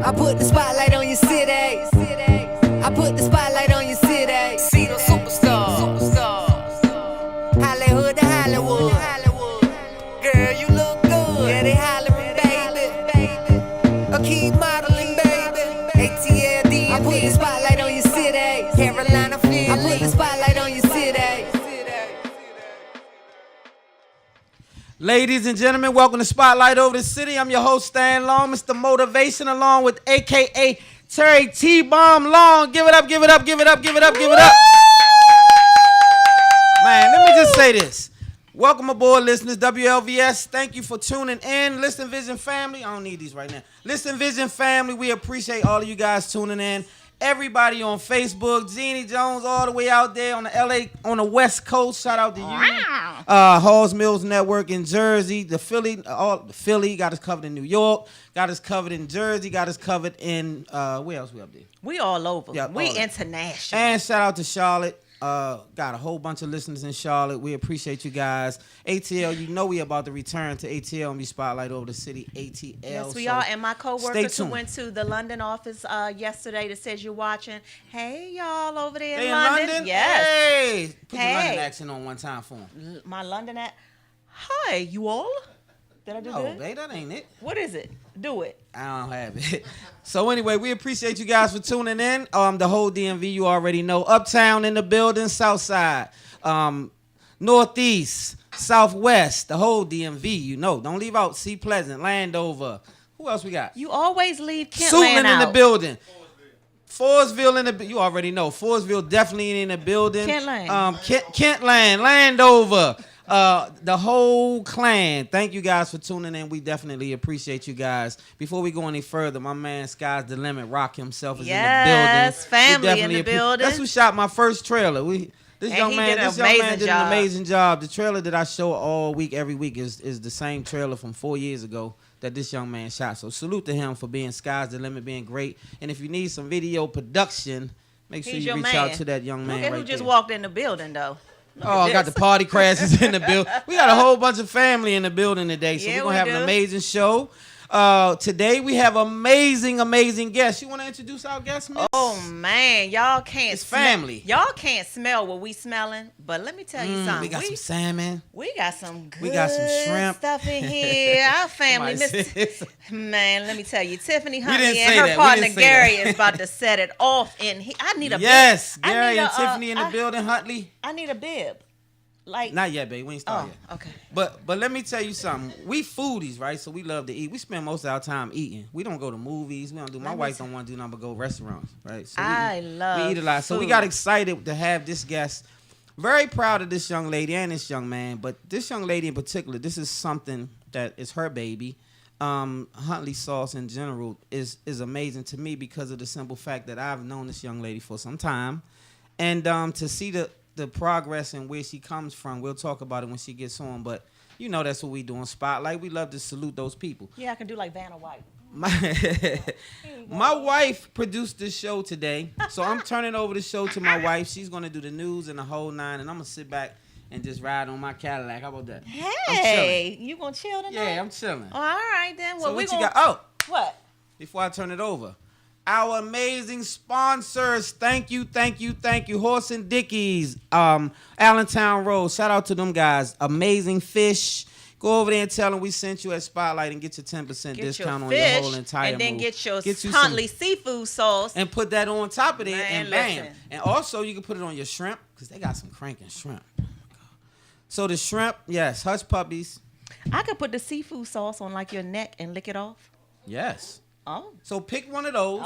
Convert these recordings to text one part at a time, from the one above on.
I put the spotlight on your city. I put the spotlight on your city. See the superstar. Hollywood to Hollywood. Girl, you look good. Yeah, they hollering, baby. I keep modeling, baby. ATL, DMV. I put the spotlight on your city. Carolina, Philly. I put the spotlight on your city. Ladies and gentlemen, welcome to Spotlight Over the City. I'm your host, Stan Long, Mr. Motivation, along with a.k.a. Terry T-Bomb Long. Give it up, give it up, give it up, give it up, give it up. Man, let me just say this. Welcome aboard, listeners. WLVS, thank you for tuning in. Listen Vision family, I don't need these right now. Listen Vision family, we appreciate all of you guys tuning in. Everybody on Facebook, Jeannie Jones all the way out there on the LA, on the West Coast. Shout out to you. Halls Mills Network in Jersey. The Philly got us covered in New York. Got us covered in Jersey. Got us covered in where else we up there? We all over. Yeah, we international. And shout out to Charlotte. Got a whole bunch of listeners in Charlotte. We appreciate you guys. ATL, you know we about to return to ATL and be Spotlight Over the City. ATL. Yes, we are. And my coworkers who went to the London office yesterday that says you're watching. Hey, y'all over there in London. Yes. Hey. Put your London accent on one time for them. My London accent. Hi, you all. Did I do good? No, that ain't it. What is it? Do it. I don't have it. So anyway, we appreciate you guys for tuning in. The whole DMV, you already know. Uptown in the building, South Side, Northeast, Southwest, the whole DMV, you know. Don't leave out Sea Pleasant, Landover. Who else we got? You always leave Kentland Suitland out. in the building. Forestville in the, you already know. Forestville definitely in the building. Kentland. Kentland, Landover. The whole clan. Thank you guys for tuning in. We definitely appreciate you guys. Before we go any further, my man Sky's the Limit Rock himself is in the building. Yes, family in the building. That's who shot my first trailer. This young man did an amazing job. The trailer that I show all week, every week is the same trailer from 4 years ago that this young man shot. So salute to him for being Sky's the Limit, being great. And if you need some video production, make sure you reach out to that young man. Look at right who just there. walked in the building though. I got the party crashes in the building. We got a whole bunch of family in the building today, so Yeah, we're going to have do. an amazing show. Today we have amazing guests. You want to introduce our guests, miss? Oh man, y'all can't. It's family. Y'all can't smell what we smelling, but let me tell you something. We got some salmon. We got some good We got some shrimp. stuff in here. Our family, man. Let me tell you, Tiffany Huntley and her that. partner Gary is about to set it off in here. I need a yes, bib. Gary and Tiffany in the building. Huntley. I need a bib. Like not yet, babe. We ain't started yet. Okay. But let me tell you something. We foodies, right? So we love to eat. We spend most of our time eating. We don't go to movies. We don't do. My wife don't want to do nothing but go restaurants, right? So we eat a lot. So we got excited to have this guest. Very proud of this young lady and this young man. But this young lady in particular, this is something that is her baby. Huntley sauce in general is amazing to me because of the simple fact that I've known this young lady for some time, and to see the progress and where she comes from. We'll talk about it when she gets on, but you know that's what we do in Spotlight. We love to salute those people. Yeah, I can do like Vanna White. My wife produced this show today, so I'm turning over the show to my wife. She's going to do the news and the whole nine, and I'm going to sit back and just ride on my Cadillac. How about that? Hey, you going to chill tonight? Yeah, I'm chilling. Oh, all right, then. Well, so what you got? Oh. What? Before I turn it over. Our amazing sponsors, thank you. Horse and Dickies, Allentown Road. Shout out to them guys. Amazing fish. Go over there and tell them we sent you at Spotlight and get your 10% discount on your whole entire and then move. get your Huntley seafood sauce. And put that on top of it, and bam. Listen. And also, you can put it on your shrimp, because they got some cranking shrimp. So the shrimp, yes, Hush Puppies. I could put the seafood sauce on like your neck and lick it off. Yes. Oh. So pick one of those,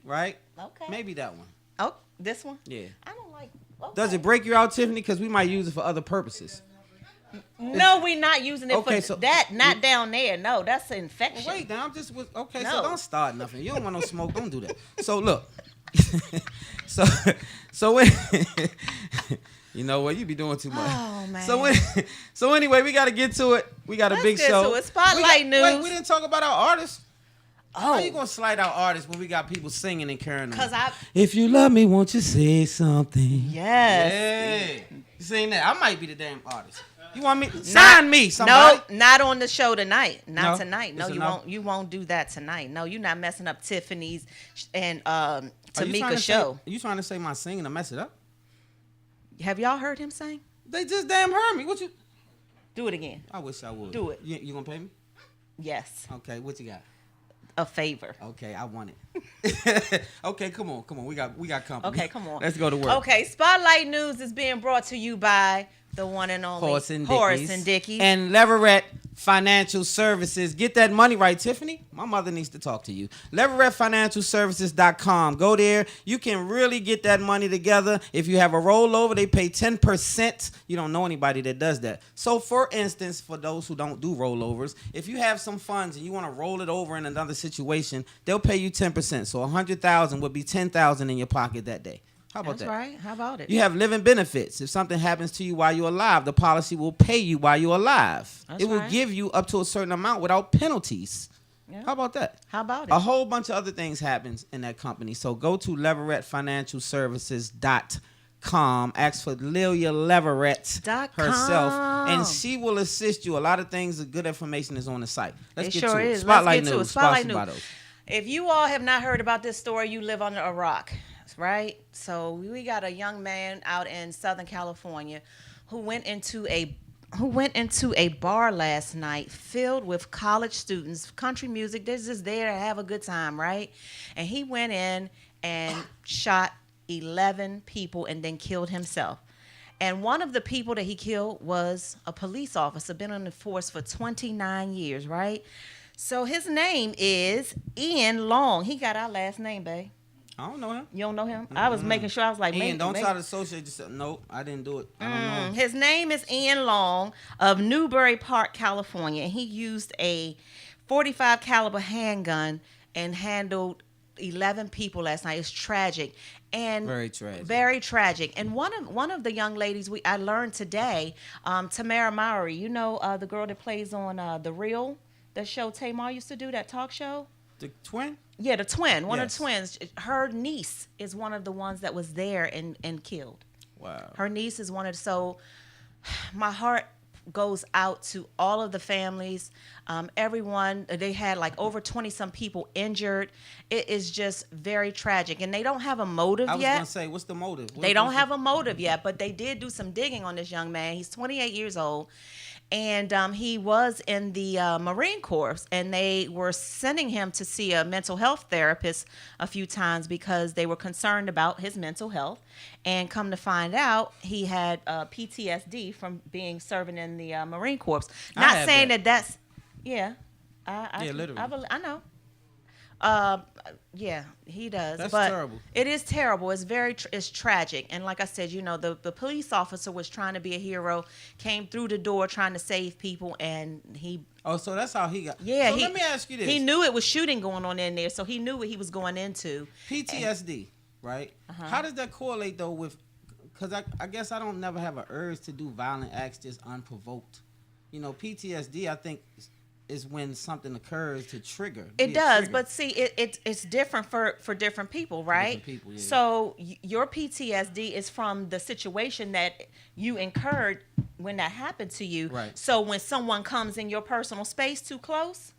right? Okay. Maybe that one. Oh, this one? Yeah. I don't like... Okay. Does it break you out, Tiffany? Because we might use it for other purposes. No, we're not using it for that. Not down there. No, that's an infection. Well, wait, now I'm just... Okay, No. so don't start nothing. You don't want no smoke. Don't do that. So, look. so when... You know what? You be doing too much. Oh, man. So anyway, we got to get to it. We got a big show. So it's Spotlight News. Wait, we didn't talk about our artists. Oh. How you going to slide out artists when we got people singing and carrying them? Because If you love me, won't you say something? Yes. Hey. You seen that? I might be the damn artist. You want me? Sign me, somebody. No, not on the show tonight. Not No? tonight. No, It's you enough? won't. You won't do that tonight. No, you're not messing up Tiffany's and Are you trying Tamika's to show. you trying to say my singing to mess it up? Have y'all heard him sing? They just damn heard me. What you? Do it again. I wish I would. Do it. You gonna pay me? Yes. Okay. What you got? A favor. Okay, I want it. Okay, come on. We got company. Okay, come on. Let's go to work. Okay, Spotlight News is being brought to you by the one and only Horace and Dickies. And Leverett Financial Services. Get that money right, Tiffany. My mother needs to talk to you. LeverettFinancialServices.com. Go there. You can really get that money together. If you have a rollover, they pay 10%. You don't know anybody that does that. So, for instance, for those who don't do rollovers, if you have some funds and you want to roll it over in another situation, they'll pay you 10%. So, $100,000 would be $10,000 in your pocket that day. How about That's that? right. How about it? You have living benefits. If something happens to you while you're alive, the policy will pay you while you're alive. That's it will right. give you up to a certain amount without penalties. Yeah. How about that? How about it? A whole bunch of other things happens in that company. So go to LeverettFinancialServices.com. Ask for Lilia Leverett herself, and she will assist you. A lot of things, good information is on the site. Let's get to it. Spotlight News. Spotlight News. If you all have not heard about this story, you live under a rock. Right? So we got a young man out in Southern California who went into a bar last night filled with college students, country music. They're just there to have a good time, right? And he went in and shot 11 people and then killed himself. And one of the people that he killed was a police officer, been on the force for 29 years, right? So his name is Ian Long. He got our last name, babe. I don't know him. You don't know him? Mm-hmm. I was making sure. I was like, Ian, don't try to associate yourself. Nope, I didn't do it. I don't know him. His name is Ian Long of Newbury Park, California. And he used a .45 caliber handgun and handled 11 people last night. It's tragic. And very tragic. Very tragic. And one of the young ladies I learned today, Tamara Mowry, you know the girl that plays on The Real, the show Tamar used to do, that talk show? The twin? Yeah, the twin. One of the twins. Her niece is one of the ones that was there and killed. Wow. Her niece is one of the, so my heart goes out to all of the families, everyone. They had like over 20 some people injured. It is just very tragic, and they don't have a motive yet. I was gonna say, what's the motive? They don't have a motive yet, but they did do some digging on this young man. He's 28 years old. And he was in the Marine Corps, and they were sending him to see a mental health therapist a few times because they were concerned about his mental health. And come to find out, he had PTSD from serving in the Marine Corps. Not saying that's, yeah. Literally. I know. Yeah, he does. That's but terrible. It is terrible. It's it's tragic. And like I said, you know, the police officer was trying to be a hero, came through the door trying to save people, and he. Oh, so that's how he got. Yeah. So let me ask you this. He knew it was shooting going on in there, so he knew what he was going into. PTSD, right? Uh-huh. How does that correlate though with? Because I guess I don't never have an urge to do violent acts just unprovoked. You know, PTSD, I think, is when something occurs to trigger. It does, but see, it's different for different people, right? Different people, yeah. So your PTSD is from the situation that you incurred when that happened to you. Right. So when someone comes in your personal space too close,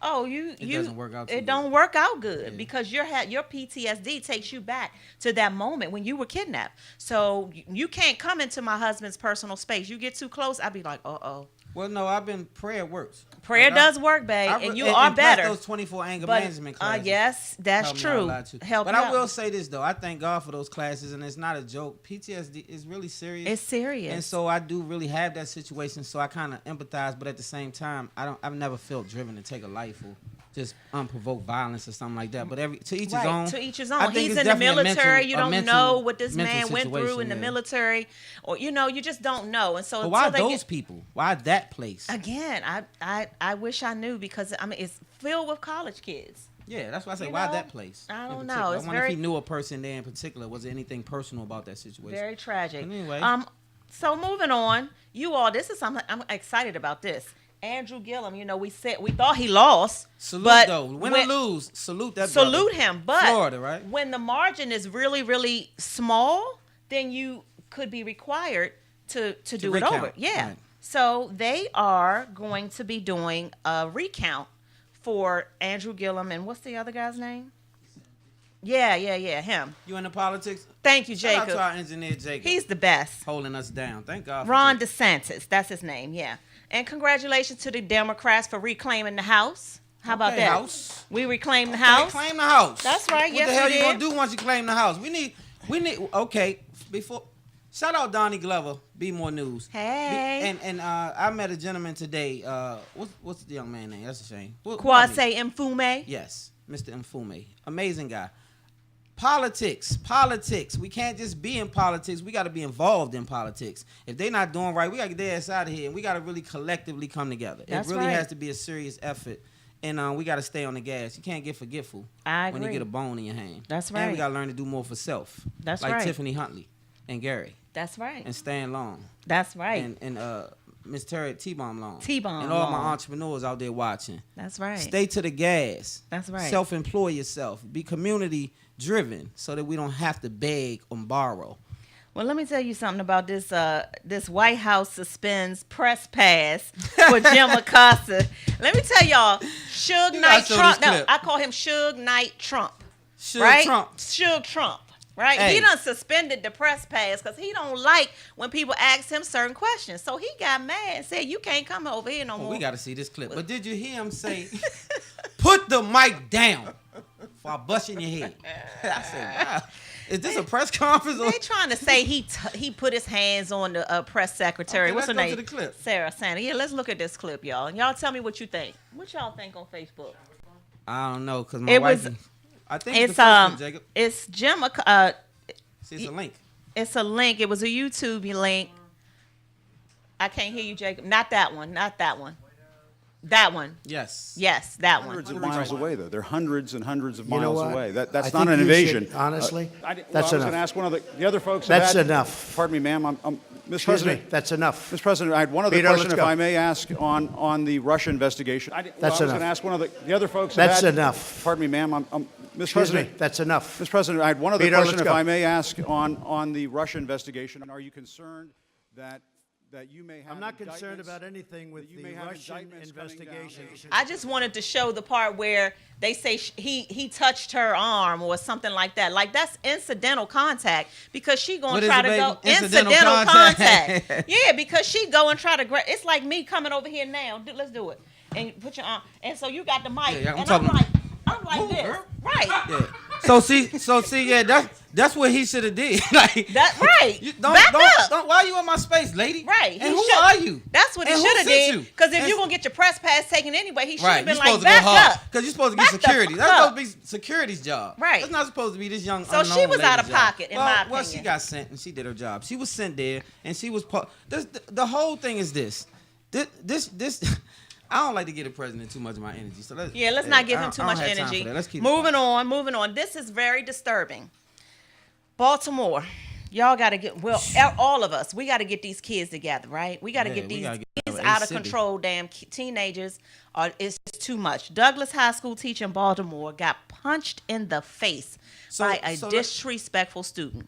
it doesn't work out. Don't work out good because your PTSD takes you back to that moment when you were kidnapped. So you can't come into my husband's personal space. You get too close, I'd be like, uh-oh. Well, no, prayer works. Prayer does work, babe, and you are better. Those 24 anger management classes. Yes, that's true. But I will say this though, I thank God for those classes, and it's not a joke. PTSD is really serious. It's serious, and so I do really have that situation. So I kind of empathize, but at the same time, I've never felt driven to take a life or just unprovoked violence or something like that. But to each his own. To each his own. He's in the military. You don't know what this man went through in the military, or you just don't know. And so, but why those people? Why that place? Again, I wish I knew because it's filled with college kids. Yeah, that's why I say why that place. I don't know. I wonder if he knew a person there in particular. Was there anything personal about that situation? Very tragic. But anyway, so moving on, you all. This is something I'm excited about. This. Andrew Gillum, we thought he lost. Salute though, win or lose, salute that. Salute him, but Florida, right? When the margin is really, really small, then you could be required to do recount. it over. Yeah. Right. So they are going to be doing a recount for Andrew Gillum and what's the other guy's name? Yeah, him. You into politics? Thank you, Shout out Jacob. to our engineer, Jacob. He's the best. Holding us down. Thank God for Ron Jacob. DeSantis, that's his name, yeah. And congratulations to the Democrats for reclaiming the House. How about that? House. We reclaim the House. Reclaim the House. That's right. What Yes, the hell we you gonna did. do once you claim the House? We need. Okay, before. Shout out Donnie Glover. Be More News. Hey. And I met a gentleman today. What's the young man name? That's a shame. Kwasi Mfume. Yes, Mr. Mfume. Amazing guy. Politics. We can't just be in politics. We got to be involved in politics. If they're not doing right, we got to get their ass out of here, and we got to really collectively come together. That's it really right. has to be a serious effort, and we got to stay on the gas. You can't get forgetful I when you agree. get a bone in your hand. That's And we right. got to learn to do more for self. That's like right. Tiffany Huntley and Gary That's right. and Stan Long That's right. and Miss Terry T-Bomb Long. T-Bomb and all my Long. entrepreneurs out there watching. That's right. Stay to the gas. That's right. Self-employ yourself. Be community-driven so that we don't have to beg or borrow. Well, let me tell you something about this. This White House suspends press pass for Jim Acosta. Let me tell y'all, Suge You Knight gotta show Trump. this No, clip. I call him Suge Knight Trump. Suge Right? Trump. Suge Trump. Right? Hey. He done suspended the press pass because he don't like when people ask him certain questions. So he got mad and said, "You can't come over here no more." We got to see this clip. But did you hear him say, "Put the mic down," before I bust in your head? I said, "Wow, is this a press conference?" Or? They trying to say he put his hands on the press secretary. Okay, What's her let's go name? to the clip. Sarah Sanders. Yeah, let's look at this clip, y'all. And y'all tell me what you think. What y'all think on Facebook? I don't know, cause my It wife. was- I think It's the first one, Jacob. it's Jim. See, it's a link. It's a link. It was a YouTube link. I can't hear you, Jacob. Not that one. Not that one. That one. Yes. Yes, that one. Hundreds of miles away, though. They're hundreds and hundreds of You know miles what? away. I That's think not an you invasion. should, honestly, I that's was going enough. to ask one of the other folks. That's have had- enough. Pardon me, ma'am. Mr. Excuse President. me. That's enough. Mr. President, I had one other Peter, question, let's if go. I may ask, on the Russia investigation. I was That's going enough. to ask one of the other folks. have That's had- enough. Pardon me, ma'am. Mr. Excuse President. me. That's enough. Mr. President, I had one other Peter, question, let's if go. I may ask, on the Russia investigation. Are you concerned that you may have I'm not concerned indictments- about anything with that you the may have Russian indictments coming down? investigation. I just wanted to show the part where they say he touched her arm or something like that. Like that's incidental contact because she What gonna is try it, to baby? go Incidental contact. contact. Yeah, because she go and try to grab. It's like me coming over here now. Let's do it. And put your arm. And so you got the mic. Yeah, I'm and talking- I'm like Move, this. girl. Right. Yeah. So see, yeah, that's what he should have did. Like That right. You, Back up. Don't, why are you in my space, lady? Right. And who are you? That's what he And who should have sent did. you? Because if And- you're gonna get your press pass taken anyway, he should Right, have you're been supposed like, to go back hard up. because you're supposed to get Back the security. fuck That's up. supposed to be security's job. Right. That's not supposed to be this young. So she unknown was out lady's of job. pocket, in my Well, she opinion. got sent and she did her job. She was sent there and she was. The whole thing is this. I don't like to give the president too much of my energy. So let's not give him too I much don't have time energy. for that. Let's keep moving on. This is very disturbing. Baltimore, y'all got to get all of us. We got to get these kids together, right? We got to Yeah, get we these gotta get kids together out of ASAP. control. Damn teenagers it's too much. Douglas High School teacher in Baltimore got punched in the face by a disrespectful student.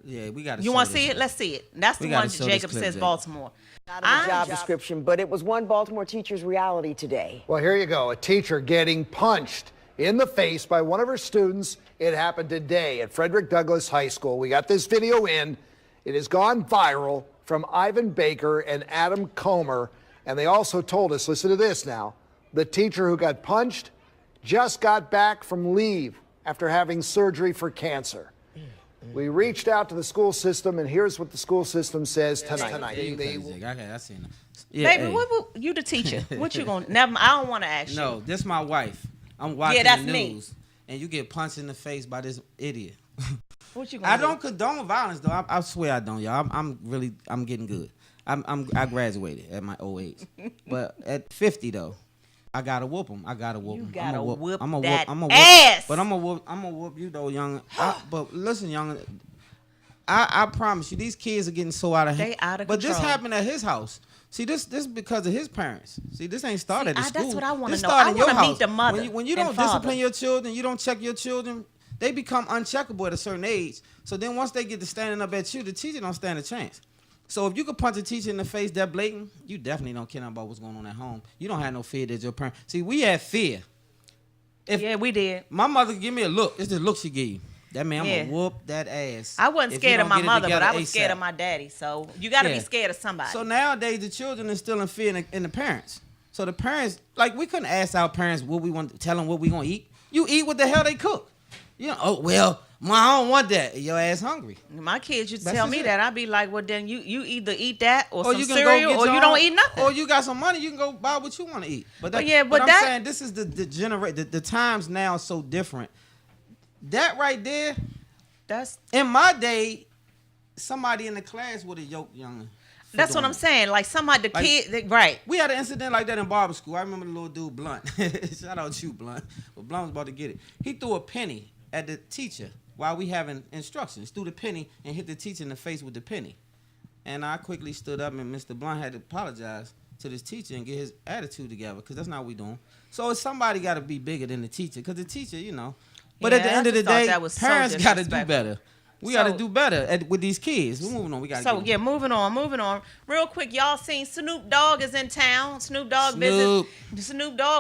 Yeah, we got to. You want to see it? Let's see it. That's the We gotta one show this Jacob clip, says Jake. Baltimore. Not in the job description, but it was one Baltimore teacher's reality today. Well, here you go. A teacher getting punched in the face by one of her students. It happened today at Frederick Douglass High School. We got this video in. It has gone viral from Ivan Baker and Adam Comer. And they also told us, listen to this now, the teacher who got punched just got back from leave after having surgery for cancer. We reached out to the school system, and here's what the school system says tonight. I seen it. Yeah, Baby, what you the teacher? What you gonna? Never. I don't want to ask you. No, this my wife. I'm watching that's the me. news, and you get punched in the face by this idiot. What you gonna I do? don't condone violence, though. I swear I don't, y'all. I'm getting good. I graduated at my old age, but at 50 though, I gotta whoop them. I gotta whoop You them. gotta whoop I'm that a whoop, ass. But I'm a whoop you though, young. But listen, young. I promise you, these kids are getting so out of hand. They out of But this control. happened at his house. See, this because of his parents. See, this ain't started at school. That's what I wanna This know. started I in your wanna meet house. the mother When you and don't father. discipline your children, you don't check your children, they become uncheckable at a certain age. So then once they get to standing up at you, the teacher don't stand a chance. So if you could punch a teacher in the face that blatant, you definitely don't care about what's going on at home. You don't have no fear that your parent. See, we had fear. Yeah, we did. My mother give me a look. It's the look she gave you. That man, I'm going to whoop that ass. I wasn't scared of my mother, but I was scared of my daddy. So you got to be scared of somebody. So nowadays, the children are still in fear in the parents. So the parents, like, we couldn't ask our parents what we want, tell them what we going to eat. You eat what the hell they cook. You know, oh, well, Ma, I don't want that. Your ass hungry. My kids used to tell me that. I'd be like, well, then you either eat that or some you can cereal or you don't eat nothing. Or you got some money, you can go buy what you want to eat. But I'm saying this is the times now are so different. That right there, that's in my day, somebody in the class would have yoked younger. That's what I'm saying. Like somebody, right. We had an incident like that in barber school. I remember the little dude, Blunt. Shout out to you, Blunt. But Blunt was about to get it. He threw a penny at the teacher while we having instructions. Threw the penny and hit the teacher in the face with the penny. And I quickly stood up and Mr. Blunt had to apologize to this teacher and get his attitude together because that's not what we doing. So somebody got to be bigger than the teacher because the teacher, you know. But at the end of the day, parents got to do better. We got to do better with these kids. We're moving on. We got to moving on. Real quick, y'all seen Snoop Dogg is in town. Snoop Dogg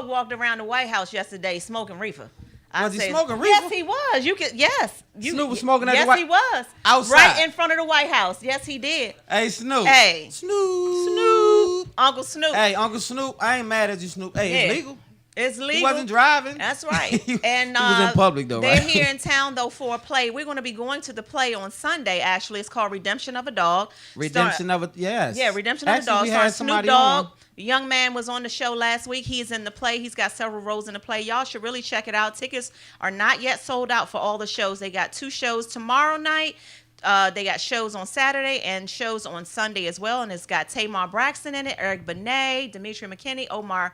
walked around the White House yesterday smoking reefer. Was he smoking reefer? Yes, he was. Snoop was smoking at the White House? Yes, he was. Outside. Right in front of the White House. Yes, he did. Hey, Snoop. Hey. Snoop. Uncle Snoop. Hey, Uncle Snoop. I ain't mad at you, Snoop. Hey, it's legal. It's legal. He wasn't driving. That's right. And he was in public, though, they're right? here in town, though, for a play. We're going to be going to the play on Sunday, actually. It's called Redemption of a Dog. Redemption of a Dog. Starring Snoop Dogg. The young man was on the show last week. He's in the play. He's got several roles in the play. Y'all should really check it out. Tickets are not yet sold out for all the shows. They got 2 shows tomorrow night. They got shows on Saturday and shows on Sunday as well. And it's got Tamar Braxton in it, Eric Benet, Demetri McKinney, Omar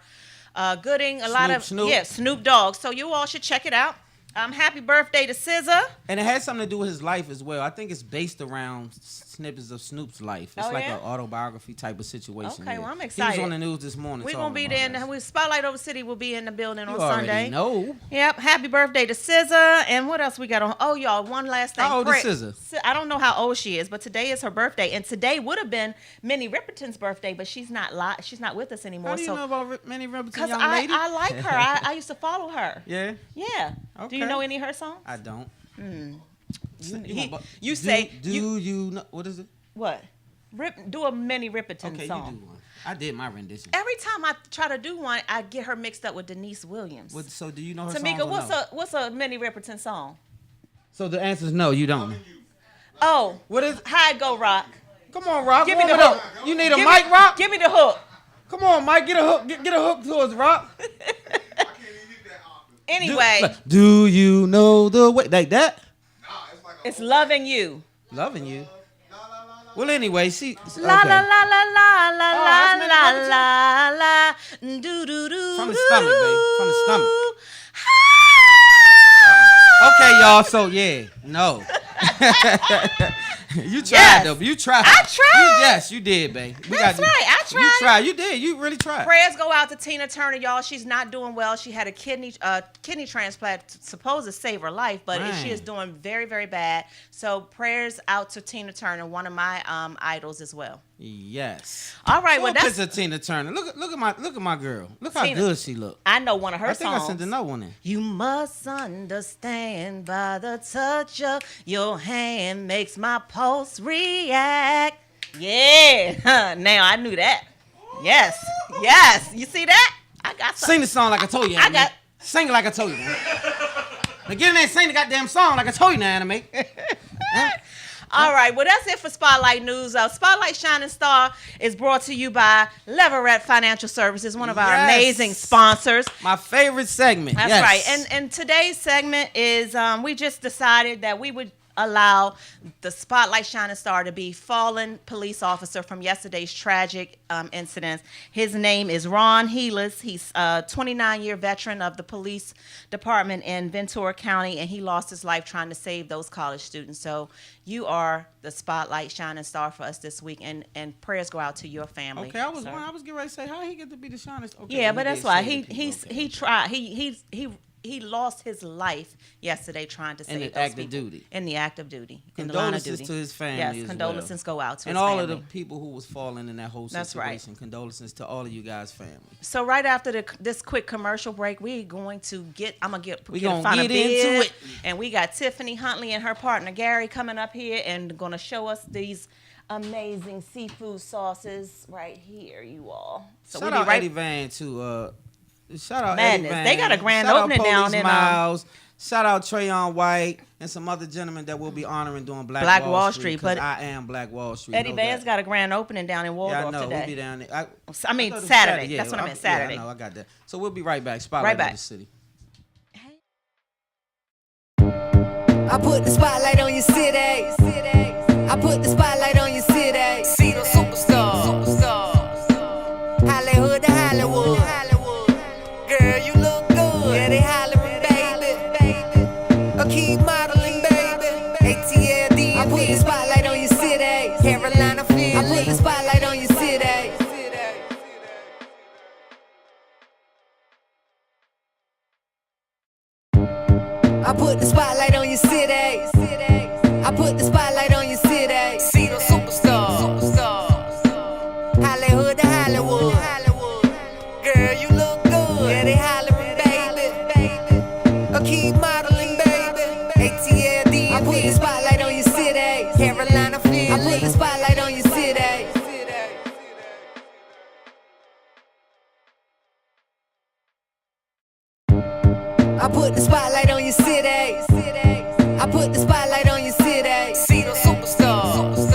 Gooding, Snoop Dogg. So you all should check it out. Happy birthday to SZA. And it has something to do with his life as well. I think it's based around snippets of Snoop's life. It's an autobiography type of situation. Okay, well, I'm excited. He was on the news this morning. We're going to be there. Spotlight Over City will be in the building on You already Sunday. know. Yep. Happy birthday to SZA. And what else we got on? Oh, y'all, one last thing. How old is SZA? I don't know how old she is, but today is her birthday. And today would have been Minnie Riperton's birthday, but she's not with us anymore. How do you know about Minnie Riperton, young lady? I like her. I used to follow her. Yeah? Yeah. Okay. Do you know any of her songs? I don't. You say... Do you know... What is it? What? Do a Minnie Riperton song. Okay, you do one. I did my rendition. Every time I try to do one, I get her mixed up with Denise Williams. So do you know her Tamika, songs what's a Minnie Riperton song? So the answer is no, you don't. Oh. What is... How it go, Rock? Come on, Rock. Give me the hook. You need a mic, Rock? Give me the hook. Come on, Mike. Get a hook. Get a hook to us, Rock. Anyway. Do you know the way? Like that? It's Loving You. Loving You? Well, anyway, she... La la la la la la la la la do do do. From the stomach, baby. From the stomach. Okay, y'all. So, yeah. No. You tried, though. You tried. I tried. Yes, you did, babe. That's right. I tried. You tried. You did. You really tried. Prayers go out to Tina Turner, y'all. She's not doing well. She had a kidney transplant supposed to save her life, but she is doing very, very bad. So prayers out to Tina Turner, one of my idols as well. Yes. All right. Well, that's Tina Turner. Look at my girl. Look how good she look. I know one of her songs. I think I sent another one in. You must understand by the touch of your hand makes my pulse react. Yeah. Now I knew that. Yes. Yes. You see that? I got something. Sing the song like I told you. Sing it like I told you. Now get in there and sing the goddamn song like I told you now, Anime. All right, well, that's it for Spotlight News. Spotlight Shining Star is brought to you by Leverett Financial Services, one of our amazing sponsors. My favorite segment. That's right. And today's segment is we just decided that we would allow the Spotlight Shining Star to be fallen police officer from yesterday's tragic incidents. His name is Ron Heelis. He's a 29-year veteran of the police department in Ventura County, and he lost his life trying to save those college students. So you are the Spotlight Shining Star for us this week, and prayers go out to your family. Okay, I was getting ready to say, how he get to be the Shining Star? Okay, yeah, but that's why he tried. he lost his life yesterday trying to save those act of people. duty. In the act of duty. In the line of Condolences duty. to his family. Yes, as condolences well. go out to and his all family. of the people who was falling in that whole situation. That's right. Condolences to all of you guys' family. So right after this quick commercial break, I'm gonna find a get bid, into it. and we got Tiffany Huntley and her partner Gary coming up here and gonna show us these amazing seafood sauces right here, you all. So shout we'll out be right. Eddie Van too. Shout out Madness. Eddie Van. They got a grand shout opening out down Police in Miles. Shout out Trayon White and some other gentlemen that we'll be honoring during Black Wall Street. But I am Black Wall Street. Eddie Van's got a grand opening down in Waldorf yeah, I know. today. We'll be down there. I mean thought it was Saturday. Yeah, That's what I meant. Saturday. Yeah, I know. I got that. So we'll be right back. Spotlight of the city. I put the spotlight on your city. I put the spotlight on your city. See the superstars. Hollywood to Hollywood. Girl, you look good. Yeah, they hollering, baby. A key modeling, baby. ATLD. I put the spotlight on your city. Carolina, Philly. I put the spotlight on your city. I put the spotlight on your city. I put the spotlight on your city. See the superstars. Hollywood to Hollywood. Girl, you look good. Yeah, they hollering, baby. A key modeling, baby. ATLD. I put the spotlight on your city. Carolina, Philly. I put the spotlight on your city. I put the spotlight on your city. I put the spotlight on your city. See the superstars.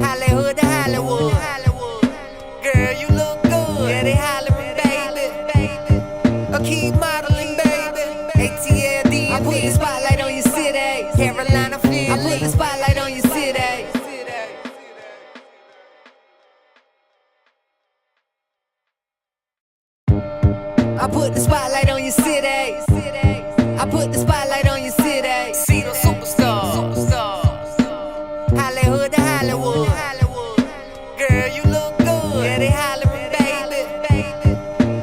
Hollywood to Hollywood. Girl, you look good. Yeah, they hollering, baby. A key modeling, baby. ATLD. I put the spotlight on your city. Carolina, Philly. I put the spotlight on your city. I put the spotlight on your city. I put the spotlight on your city. See the superstars. Hollywood to Hollywood. Girl, you look good. Yeah, they hollering, baby.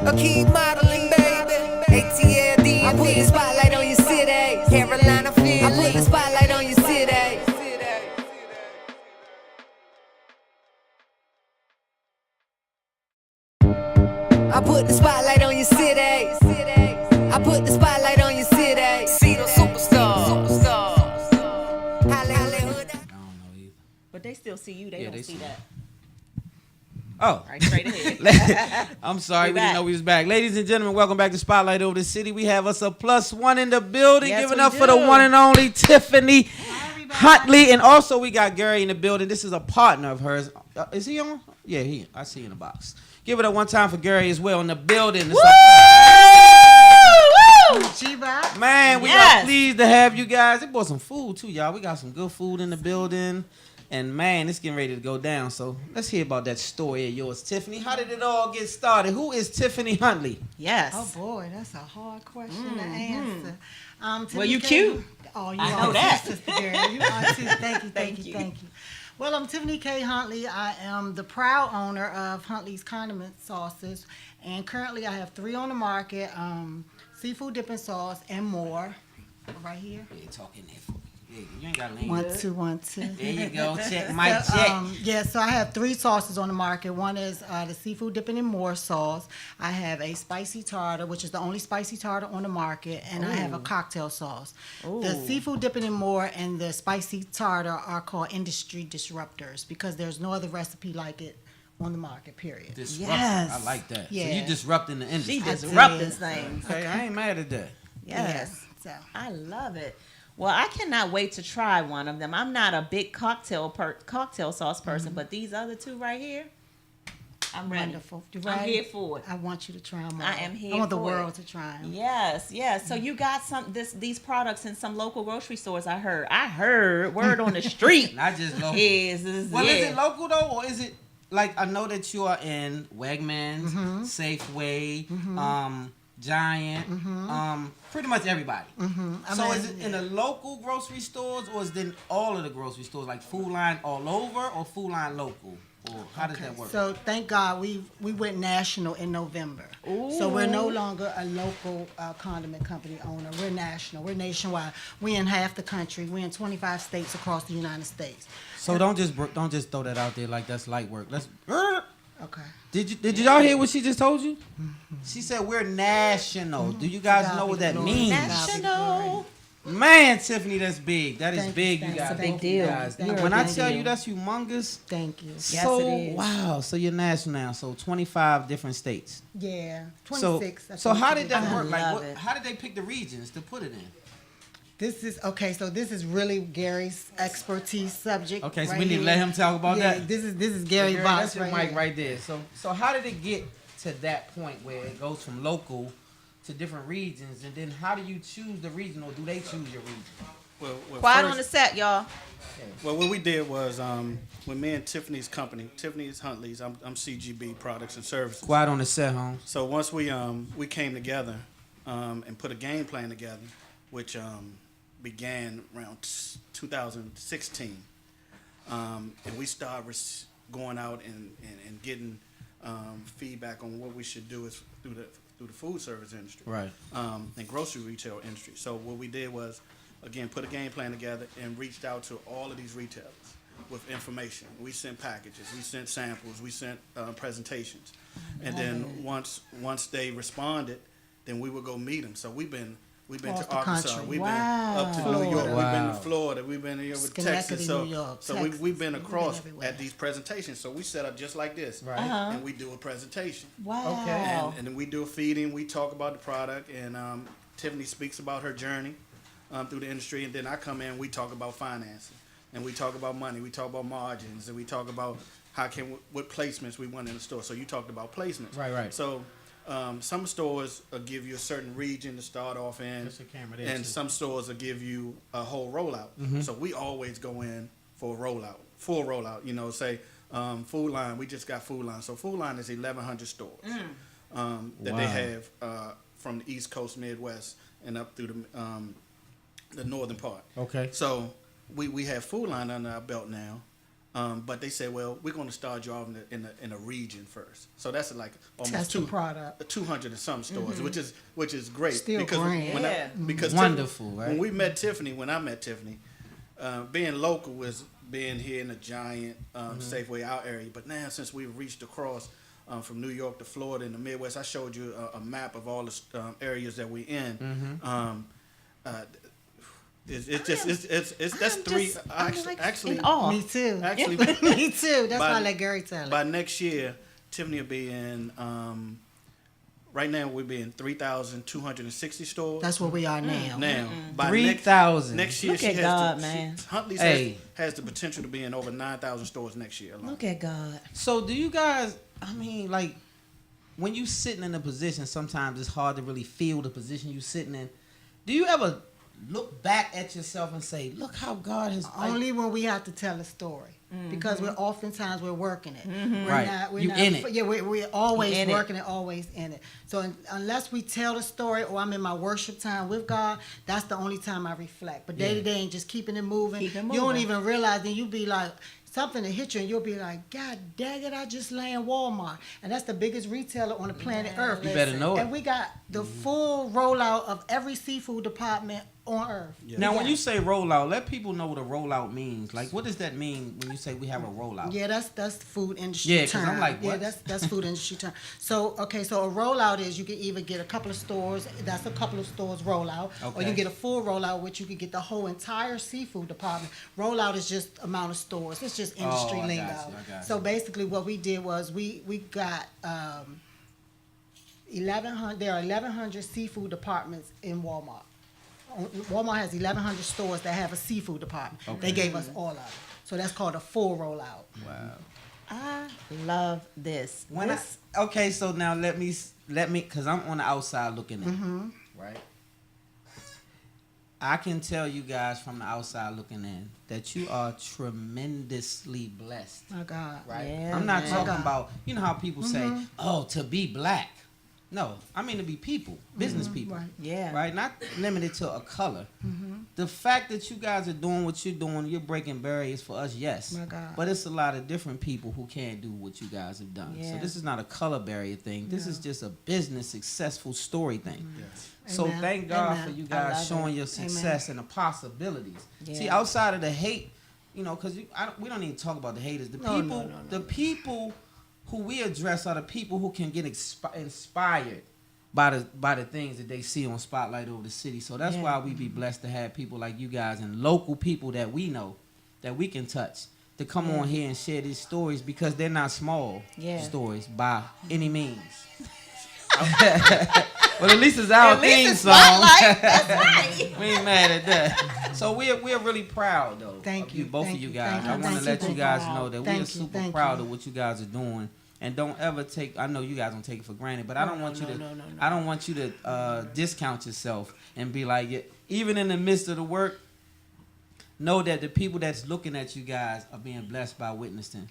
A key modeling, baby. ATLD. I put the spotlight on your city. Carolina, Philly. I put the spotlight on your city. I put the spotlight on your city. I put the spotlight on your city. See the superstars. Hollywood. I don't know either. But they still see you. They don't see that. Oh. Right, straight ahead. I'm sorry, We we didn't back. know we was back. Ladies and gentlemen, welcome back to Spotlight Over the City. We have us a +1 in the building. Yes, Giving we up for the do. one and only Tiffany Huntley. And also we got Gary in the building. This is a partner of hers. Is he on? Yeah, I see in the box. Give it up one time for Gary as well in the building. It's man, we are pleased to have you guys. They bought some food too, y'all. We got some good food in the building. And man, it's getting ready to go down. So let's hear about that story of yours, Tiffany. How did it all get started? Who is Tiffany Huntley? Yes. Oh boy, that's a hard question to answer. Well, you cute. Oh, you I are know that. too, sister girl. You are too. Thank you. Well, I'm Tiffany K. Huntley. I am the proud owner of Huntley's Condiment Sauces, and currently I have 3 on the market: seafood dipping sauce and more. Right here. Yeah, talking there for me. Yeah, you ain't got to lean. 1, 2, 1, 2. There you go. Check, mic check. So I have 3 sauces on the market. One is the seafood dipping in more sauce. I have a spicy tartar, which is the only spicy tartar on the market, and I have a cocktail sauce. The seafood dipping in more and the spicy tartar are called industry disruptors because there's no other recipe like it on the market, period. Disrupting. Yes. I like that. Yeah. So you disrupting the industry. She disrupting things. Okay, I ain't mad at that. Yes. So I love it. Well, I cannot wait to try one of them. I'm not a big cocktail sauce person, but these other 2 right here, I'm ready. wonderful. You I'm ready? here for it. I want you to try them all. I am here I want the for it. world to try them. Yes. So you got these products in some local grocery stores. I heard word on the street. Not just local. Is Is it local though, or is it like I know that you are in Wegmans, Safeway, Giant, pretty much everybody. So is it in the local grocery stores, or is it in all of the grocery stores, like Food Line all over, or Food Line local? or how does that work? So thank God we went national in November. Ooh. So we're no longer a local condiment company owner. We're national. We're nationwide. We're in half the country. We're in 25 states across the United States. So don't just throw that out there like that's light work. Let's. Okay. Did y'all hear what she just told you? She said we're national. Do you guys know what that means? National. Man, Tiffany, that's big. That is big, you guys. That's a big deal. When I tell you that's humongous. Thank you. So, Yes, it is. wow. So you're national now. So 25 different states. Yeah, 26. So how did that I work? Like, love it. how did they pick the regions to put it in? This is okay. So this is really Gary's expertise subject. Okay, so right we need to here. let him talk about Yeah, that. this is Gary Girl, Voss that's your right mic here. right there. So how did it get to that point where it goes from local to different regions, and then how do you choose the region, or do they choose your region? Well, Quiet first- on the set, y'all. Well, what we did was when me and Tiffany's company, Tiffany's Huntley's, I'm CGB Products and Services. Quiet on the set, Holmes. So once we came together and put a game plan together, which began around 2016, and we started going out and getting feedback on what we should do is through the food service industry, Right. And grocery retail industry. So what we did was, again, put a game plan together and reached out to all of these retailers with information. We sent packages, we sent samples, we sent presentations, and then once they responded, then we would go meet them. So we've been Across to the Arkansas, country. we've been up to New York, Florida. we've been Wow. to Florida, we've been here with Schenectady, Texas. So, New York, so Texas. we've been We've been across everywhere. at these presentations. So we set up just like this, Right. and we do a presentation. Wow. Okay. And then we do a feeding, we talk about the product, and Tiffany speaks about her journey through the industry, and then I come in, we talk about financing, and we talk about money, we talk about margins, and we talk about what placements we want in the store. So you talked about placements. Right. So some stores will give you a certain region to start off in, There's a camera there, and too. some stores will give you a whole rollout. Mm-hmm. So we always go in for a rollout, full rollout. You know, say Food Line, we just got Food Line. So Food Line is 1,100 stores that Wow. they have from the East Coast, Midwest, and up through the northern part. Okay. So we have Food Line under our belt now. But they said, well, we're going to start you off in a region first. So that's like almost Testing product. 200 and some stores, which is great. Still because grand. when Yeah. because Wonderful, Tiffany, right? when I met Tiffany, being local was being here in a giant Safeway out area. But now since we've reached across from New York to Florida and the Midwest, I showed you a map of all the areas that we're in. That's three. Actually, in awe. Me too. Actually, Me too. That's by- why I let Gary tell it. by next year, Tiffany will be in. Right now, we'll be in 3,260 stores. That's where we are now. Now, by 3,000. next year, Look she at has God, the, man. Huntley's Hey. has the potential to be in over 9,000 stores next year alone. Look at God. So do you guys? I mean, like, when you sitting in a position, sometimes it's hard to really feel the position you sitting in. Do you ever look back at yourself and say, "Look how God has." Only when we have to tell a story. Because we're oftentimes working it. We're Right. not, we're You not, in it. Yeah, we're always In it. working it, always in it. So unless we tell the story or I'm in my worship time with God, that's the only time I reflect. But day to day and just keeping it moving. Keep it You don't moving. even realize, then you be like, something to hit you and you'll be like, God dang it, I just land Walmart. And that's the biggest retailer on the planet Earth. You better know it. And we got the full rollout of every seafood department on Earth. Now, when you say rollout, let people know what a rollout means. Like, what does that mean when you say we have a rollout? Yeah, that's the food industry Yeah, 'cause term. I'm like, what? Yeah, that's food industry term. So a rollout is you can either get a couple of stores, that's a couple of stores rollout, or Okay. you get a full rollout, which you could get the whole entire seafood department. Rollout is just amount of stores. It's just industry I got lingo. you, I got So you. basically, what we did was we got 1,100. There are 1,100 seafood departments in Walmart. Walmart has 1,100 stores that have a seafood department. They gave us all of it. So that's called a full rollout. Wow. I love this. When okay, so now let me, because I'm on the outside looking in, right? I can tell you guys from the outside looking in that you are tremendously blessed, My God. right? Yeah, I'm not man. talking God. about, you know how people say, oh, to be black. No, I mean to be people, business people, Right. Yeah. right? Not limited to a color, the fact that you guys are doing what you're doing, you're breaking barriers for us, yes. My God. But it's a lot of different people who can't do what you guys have done. Yeah. So this is not a color barrier thing. This is just a business successful story thing. Yes. So Amen. thank God Amen. for you I guys love showing it. your success and the possibilities. Yeah. See, outside of the hate, you know, because we don't even talk about the haters. The people, the people who we address are the people who can get inspired by the things that they see on Spotlight over the city. So that's why we be blessed to have people like you guys and local people that we know that we can touch to come on here and share these stories, because they're not small stories by any means. But at least it's our theme song. That's right. We ain't mad at that. So we're really proud though. Thank you. Both Thank of you you. guys. Thank you. I want to Thank let you. you guys know that we Thank are you. super Thank proud you. of what you guys are doing. And don't ever take, I know you guys don't take it for granted, but I don't want you to I don't want you to discount yourself and be like, even in the midst of the work, know that the people that's looking at you guys are being blessed by witnessing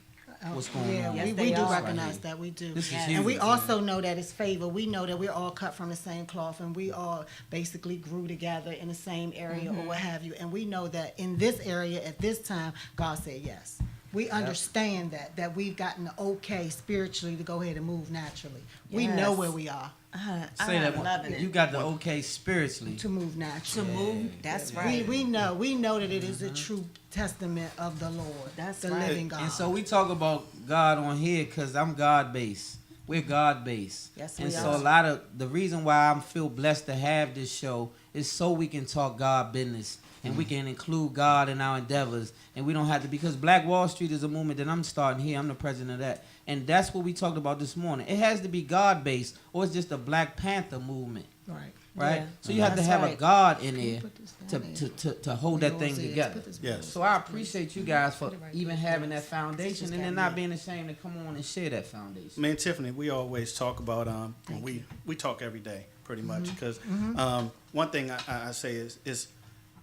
what's going on. We they do are. recognize that. We do. This is And we huge, also know that it's favor. We know that we're all cut from the same cloth, and we all basically grew together in the same area or what have you. And we know that in this area at this time, God said yes. We understand that we've gotten the okay spiritually to go ahead and move naturally. We know where we are Say that loving it. you got the okay spiritually. to move naturally. That's right. We know that it is a true testament of the Lord, That's the right. living God. And so we talk about God on here because I'm God based. We're God based. Yes, and we so are. a lot of the reason why I feel blessed to have this show is so we can talk God business and we can include God in our endeavors, and we don't have to, because Black Wall Street is a movement that I'm starting here. I'm the president of that, and that's what we talked about this morning. It has to be God based, or it's just a Black Panther movement. Right. Right, Yeah. so you have to That's have a right. God in there Put this down to hold that thing together. Yes. So I appreciate you guys for even having that foundation and then not being ashamed to come on and share that foundation. Me and Tiffany, we always talk about we talk every day pretty much, because one thing I say is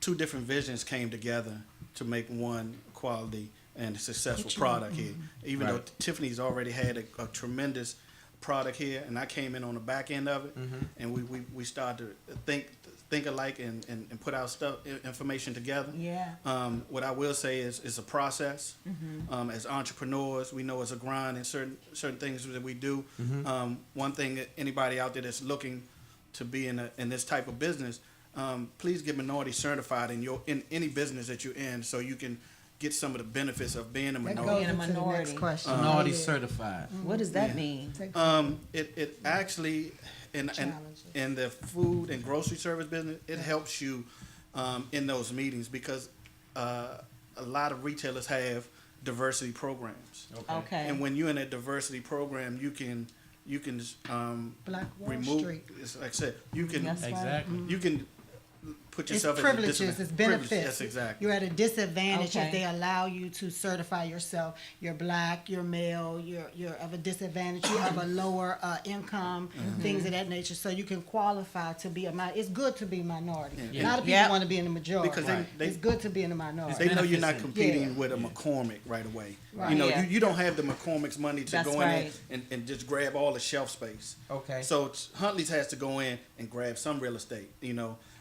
two different visions came together to make one quality and successful product here. Even though Tiffany's already had a tremendous product here, and I came in on the back end of it, and we started to think alike and put our information together. Yeah. What I will say is it's a process. As entrepreneurs, we know it's a grind in certain things that we do. One thing that anybody out there that's looking to be in this type of business, please get minority certified in any business that you're in, so you can get some of the benefits of being a That minority. goes Being a into the minority. next question. Minority certified. What does that mean? It actually in the food and grocery service business, it helps you in those meetings, because a lot of retailers have diversity programs. Okay. And when you're in a diversity program, you can Black Wall remove. Street. It's like I said, you can That's right. Exactly. you can put It's yourself privileges, at a it's benefits. Yes, exactly. You're at a disadvantage Okay. if they allow you to certify yourself. You're Black, you're male, you're of a disadvantage, you have a lower income, things of that nature. So you can qualify to be it's good to be minority. A lot of people Yeah. want to be in the majority. Because they- it's good to be in the minority. They know you're not Benefits competing Yeah. with a McCormick right away. Right. You know, Yeah. you don't have the McCormick's money to That's go in right. there and just grab all the shelf space. Okay. So Huntley's has to go in and grab some real estate,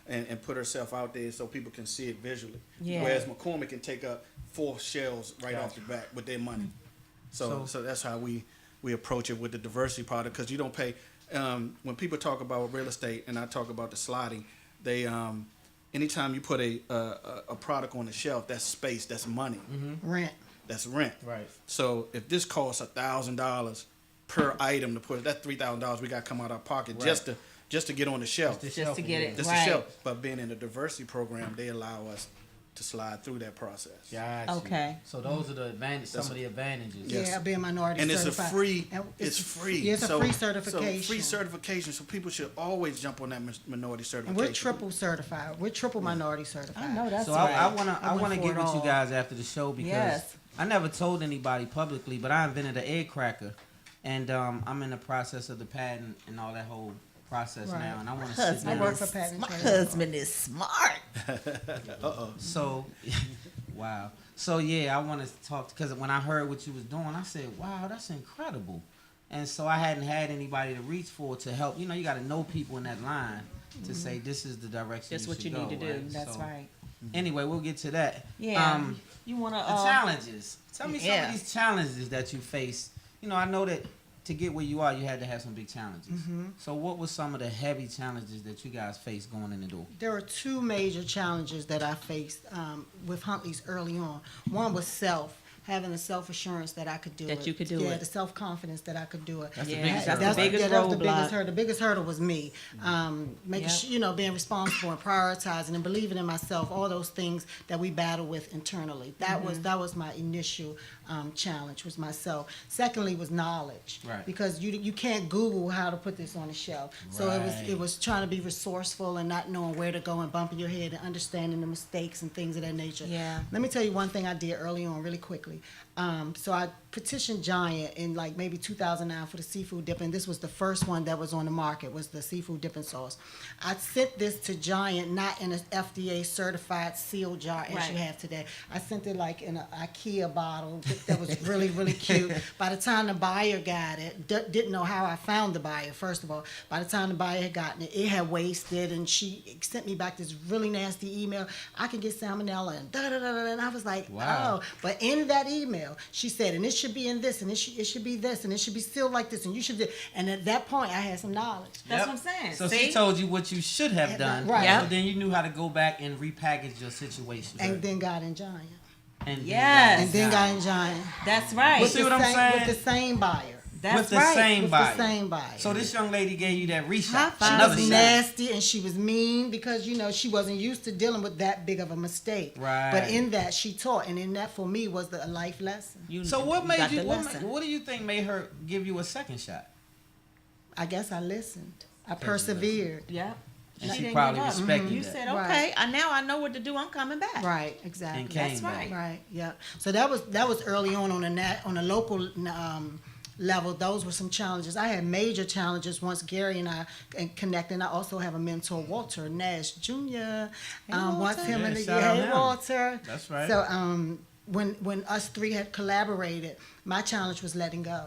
and put herself out there so people can see it visually. Yeah. Whereas McCormick can take up 4 shelves right off the bat with their money. So that's how we approach it with the diversity product, because you don't pay. When people talk about real estate and I talk about the sliding, they anytime you put a product on the shelf, that's space, that's money, Rent. that's rent. Right. So if this costs $1,000 per item to put, that's $3,000 we got to come out of our pocket just to get on the shelf. Just to get it Just right. to show. But being in a diversity program, they allow us to slide through that process. Gotcha. Okay. So those are the advantages. Some of the advantages. Yes. Yeah, being minority And it's certified. a free. And It's free. Yeah, it's a So- free So certification. free certification. So people should always jump on that minority And certification. we're triple certified. We're triple minority certified. I know that's So right. I I wanna went get for it with you all. guys after the show, because Yes. I never told anybody publicly, but I invented an egg cracker, and I'm in the process of the patent and all that whole process Right. now, and I want to sit husband down. I work for patent My trade. husband is smart. So, wow. So yeah, I want to talk, because when I heard what you was doing, I said, "Wow, that's incredible." And so I hadn't had anybody to reach for to help. You got to know people in that line to say this is the direction. That's what should you need go, to do. right? That's So right. Anyway, we'll get to that. Yeah. You want to... the challenges. Tell me some of these challenges that you face. You know, I know that to get where you are, you had to have some big challenges. So what were some of the heavy challenges that you guys faced going in the door? There were two major challenges that I faced with Huntley's early on. One was having the self-assurance that I could do it. That you could do it. Yeah, the self-confidence that I could do it. That's the biggest hurdle. That's the biggest roadblock. The biggest hurdle was me. Making sure, being responsible and prioritizing and believing in myself, all those things that we battle with internally. That was my initial challenge, was myself. Secondly was knowledge. Right. Because you can't Google how to put this on the shelf. So it was trying to be resourceful and not knowing where to go and bumping your head and understanding the mistakes and things of that nature. Yeah. Let me tell you one thing I did early on really quickly. So I petitioned Giant in like maybe 2009 for the seafood dip, and this was the first one that was on the market, was the seafood dipping sauce. I sent this to Giant, not in an FDA certified sealed jar as you have today. I sent it like in an IKEA bottle that was really, really cute. By the time the buyer got it, didn't know how I found the buyer, first of all. By the time the buyer had gotten it, it had wasted, and she sent me back this really nasty email. I can get salmonella and da-da-da-da, and I was like, wow. Oh. But in that email, she said, and it should be in this, and it should be this, and it should be sealed like this, and you should do. And at that point, I had some knowledge. That's what I'm saying. So See? she told you what you should have done. Right. So then you knew how to go back and repackage your situation. And then got in Giant. And then got in Giant. That's right. See what I'm saying? With the same buyer. That's with the right. same buyer. With the same buyer. So this young lady gave you that reshot. She was nasty and she was mean because, she wasn't used to dealing with that big of a mistake. Right. But in that, she taught. And in that, for me, was a life lesson. So what made you, what do you think made her give you a second shot? I guess I listened. I persevered. Yeah. And she probably respected that. You said, okay, now I know what to do. I'm coming back. Right, exactly. And came That's back. Right, yeah. So that was early on a local level. Those were some challenges. I had major challenges once Gary and I connected. And I also have a mentor, Walter Nash Jr. Once him and Walter. That's right. So when us three had collaborated, my challenge was letting go.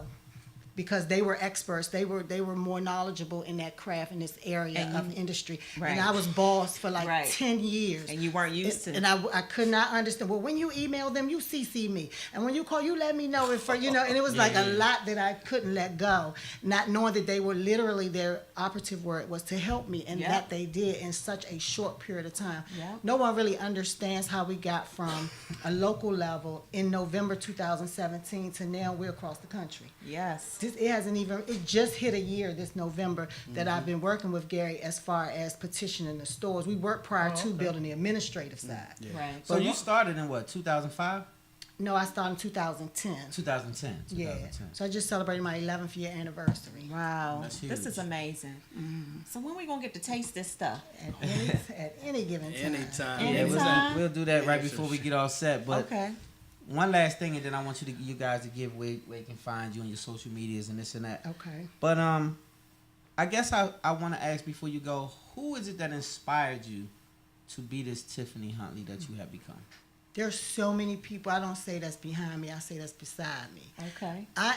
Because they were experts, they were more knowledgeable in that craft, in this area of industry. Right. And I was boss for like 10 years. And you weren't used to it. And I could not understand. Well, when you email them, you CC me. And when you call, you let me know. And it was like a lot that I couldn't let go. Not knowing that they were literally, their operative word was to help me. And that they did in such a short period of time. Yep. No one really understands how we got from a local level in November 2017 to now we're across the country. Yes. It just hit a year this November that I've been working with Gary as far as petitioning the stores. We worked prior to building the administrative side. Yeah. Right. So you started in what, 2005? No, I started in 2010. 2010. Yeah. So I just celebrated my 11th year anniversary. Wow. That's huge. This is amazing. So when we going to get to taste this stuff? At any given time. Anytime. Yeah, we'll do that right before we get all set. But okay. One last thing, and then I want you guys to give where they can find you on your social medias and this and that. Okay. But I guess I want to ask before you go, who is it that inspired you to be this Tiffany Huntley that you have become? There's so many people. I don't say that's behind me. I say that's beside me. Okay. I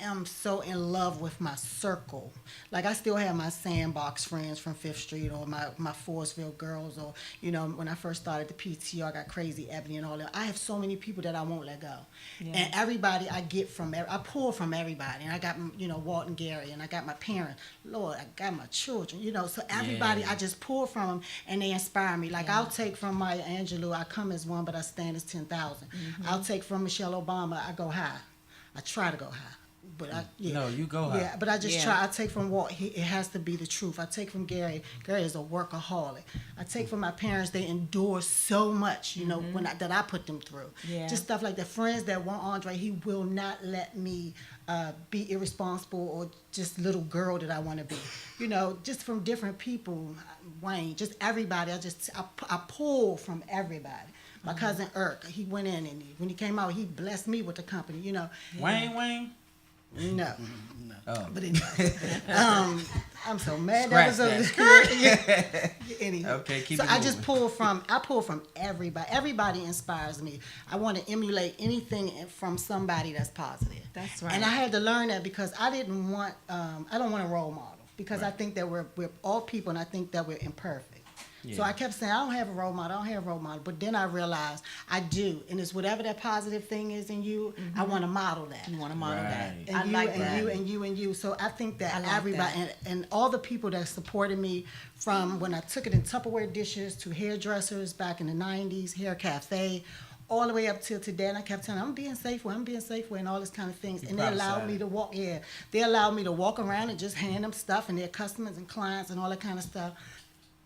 am so in love with my circle. Like I still have my sandbox friends from 5th Street or my Forestville girls or, when I first started the PTO, I got Crazy Ebony and all that. I have so many people that I won't let go. Yeah. And everybody I get from, I pull from everybody. And I got, Walt and Gary and I got my parents. Lord, I got my children, So everybody, I just pull from them and they inspire me. Like I'll take from Maya Angelou, I come as one, but I stand as 10,000. I'll take from Michelle Obama, I go high. I try to go high. But No, you go high. Yeah, but I just try. I take from Walt, it has to be the truth. I take from Gary. Gary is a workaholic. I take from my parents, they endure so much, that I put them through. Yeah. Just stuff like that. Friends that want Andre, he will not let me be irresponsible or just little girl that I want to be. Just from different people, Wayne, just everybody. I pull from everybody. My cousin Irk, he went in and when he came out, he blessed me with the company, Wayne? No. Oh. But anyway, I'm so mad. Scratch that. Anyway. Okay, keep so it I moving. just pull from everybody. Everybody inspires me. I want to emulate anything from somebody that's positive. That's right. And I had to learn that because I don't want a role model because I think that we're all people and I think that we're imperfect. So I kept saying, I don't have a role model, But then I realized I do. And it's whatever that positive thing is in you, I want to model that. You want to model that. And I you, like and that. you, and you, and you. So I think that I like everybody, that. and all the people that supported me from when I took it in Tupperware dishes to hairdressers back in the 90s, hair cafe, all the way up till today, and I kept telling them, I'm being Safeway, and all this kind of things. And they allowed me to walk, they allowed me to walk around and just hand them stuff and their customers and clients and all that kind of stuff.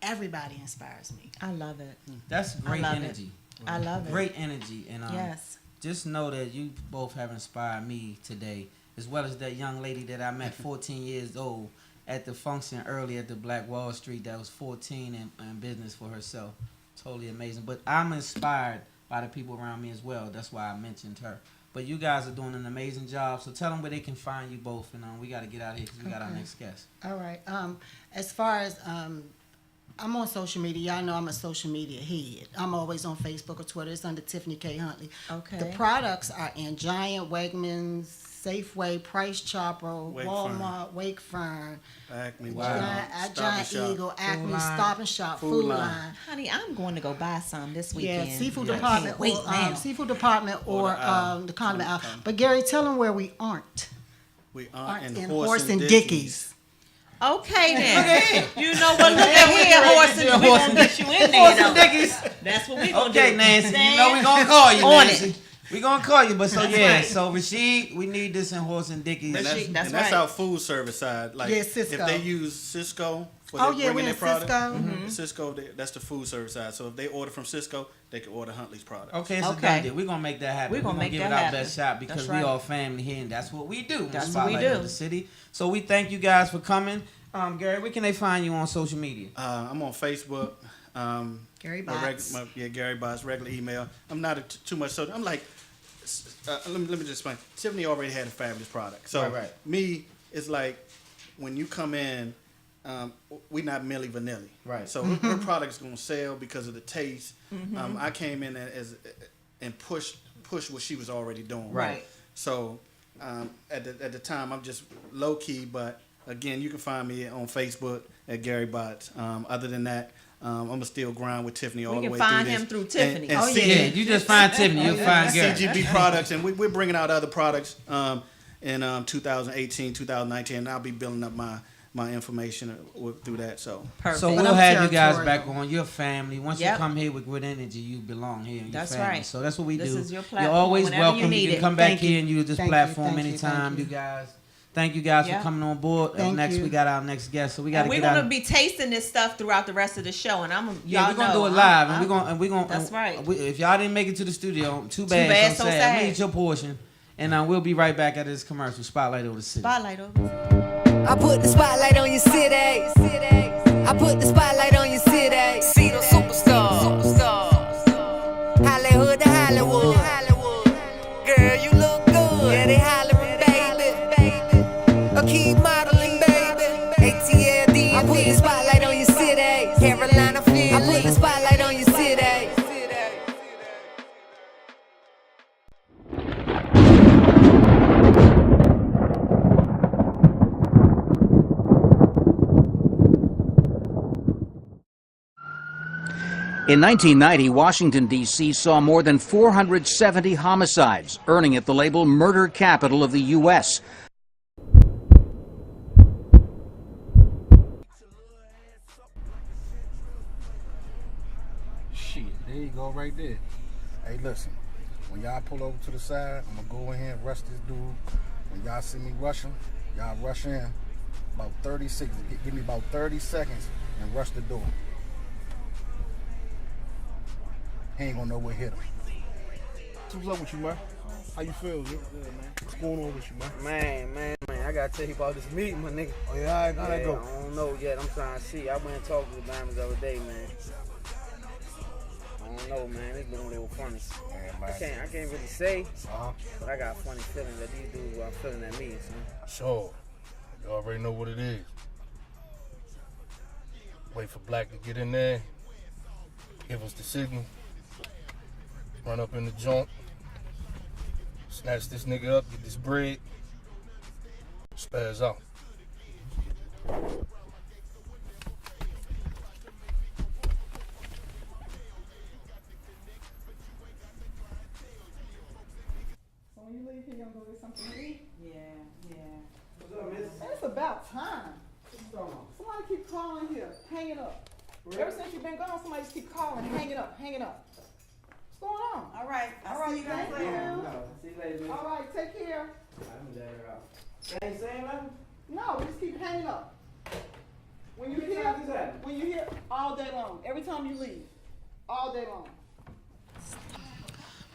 Everybody inspires me. I love it. That's great energy. I love it. Great energy. And yes. Just know that you both have inspired me today, as well as that young lady that I met 14 years old at the function earlier at the Black Wall Street that was 14 and in business for herself. Totally amazing. But I'm inspired by the people around me as well. That's why I mentioned her. But you guys are doing an amazing job. So tell them where they can find you both. And we got to get out of here because we got our next guest. All right. As far as I'm on social media. Y'all know I'm a social media head. I'm always on Facebook or Twitter. It's under Tiffany K. Huntley. Okay. The products are in Giant, Wegmans, Safeway, Price Chopper, Walmart, Wakefern, Acme, Giant Eagle, Acme, Stop and Shop, Food Line. Honey, I'm going to go buy some this weekend. Yeah, seafood department, seafood department, or the condiment aisle. But Gary, tell them where we aren't. We aren't in Horse and Dickies. Okay then. You know what? Look at here, Horse and We're gonna get you in there. Horse and Dickies. That's what we gonna do. Okay, Nancy. You know we gonna call you, On Nancy. it. We gonna call you, but so yeah. right. So Rashid, we need this in Horse and Dickies. That's right. our food service side. Like Cisco. if they use Cisco for we're bringing in their product, Cisco. Cisco, that's the food service side. So if they order from Cisco, they can order Huntley's product. Okay, it's a done deal. We're gonna make that happen. We're gonna make give that it our happen. best shot because That's we right. all family here, and that's what we do. That's what Spotlight we do. of the city. So we thank you guys for coming. Gary, where can they find you on social media? I'm on Facebook. Gary Bots. Gary Bots, regular email. I'm not too much. So I'm like, let me just explain. Tiffany already had a fabulous product. So Right. me, it's like when you come in, we're not Milli Vanilli. Right. So her product's gonna sell because of the taste. I came in and pushed what she was already doing. Right. So at the time, I'm just low key, but again, you can find me on Facebook at Gary Bots. Other than that, I'm gonna still grind with Tiffany all the way through this. We can find him through Tiffany. Yeah, you just find Tiffany, you'll find Gary. CGB products, and we're bringing out other products in 2018, 2019, and I'll be building up my information through that. So Perfect. So But we'll I'm have you guys territorial. back on. Your family. Once you come here with good energy, you belong here. In That's your family. right. So that's what we This do. is your You're platform always whenever welcome. you need can it. come back Thank here you. and use this Thank you, platform thank you, anytime. thank You you. guys. Thank you guys Yeah. for coming on board. Up Thank next, you. we got our next guest. So we got to We're get out. gonna be tasting this stuff throughout the rest of the show, and Yeah, we're gonna know, do it live, I'm- and we're gonna. That's right. If y'all didn't make it to the studio, too bad, bad. so So sad. sad. I'm gonna eat your portion, and we'll be right back at this commercial. Spotlight over the city. Spotlight over. I put the spotlight on your city. I put the spotlight on your city. See the superstars. Hollywood to Hollywood. Girl, you look good. Yeah, they hollering, baby. A key modeling, baby. ATL, I put the spotlight on your city. Carolina, Philly. I put the spotlight on your city. In 1990, Washington, D.C. saw more than 470 homicides, earning it the label murder capital of the U.S. Shit, there you go right there. Hey, listen, when y'all pull over to the side, I'm gonna go in here and rush this dude. When y'all see me rushing, y'all rush in about 30 seconds. Give me about 30 seconds and rush the door. He ain't gonna know what hit him. What's up with you, man? How you feel, man? Good, man. What's going on with you, man? Man, I gotta tell you about this meeting, my nigga. Oh, yeah, all right, how'd that go? I don't know yet. I'm trying to see. I went and talked to the diamonds the other day, man. I don't know, man. This been a little funny. Yeah, man. I can't really say, but I got a funny feeling that these dudes are feeling at me, son. Sure. You already know what it is. Wait for Black to get in there, give us the signal, run up in the joint, snatch this nigga up, get this bread, spaz out. gonna go get something to eat? Yeah. What's up, miss? It's about time. Somebody keep calling here. Hang it up. Ever since you've been gone, somebody just keep calling. Hang it up. Hang it up. What's going on? All right. All right, See you guys thank later. you. No, see you later, miss. All right, take care. I'm gonna her out. They ain't saying nothing? No, just keep hanging up. When you How many hear, times is that? when you hear, all day long. Every time you leave, all day long.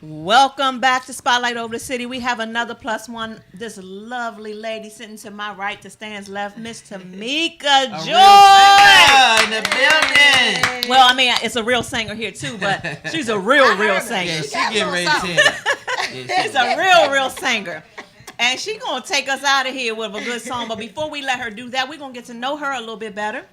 Welcome back to Spotlight Over the City. We have another plus one. This lovely lady sitting to my right, to Stan's left, Miss Tamika Joy. In the building. Well, I mean, it's a real singer here too, but she's a real singer. Yeah, she getting ready to She's a real singer. And she's going to take us out of here with a good song. But before we let her do that, we're going to get to know her a little bit better.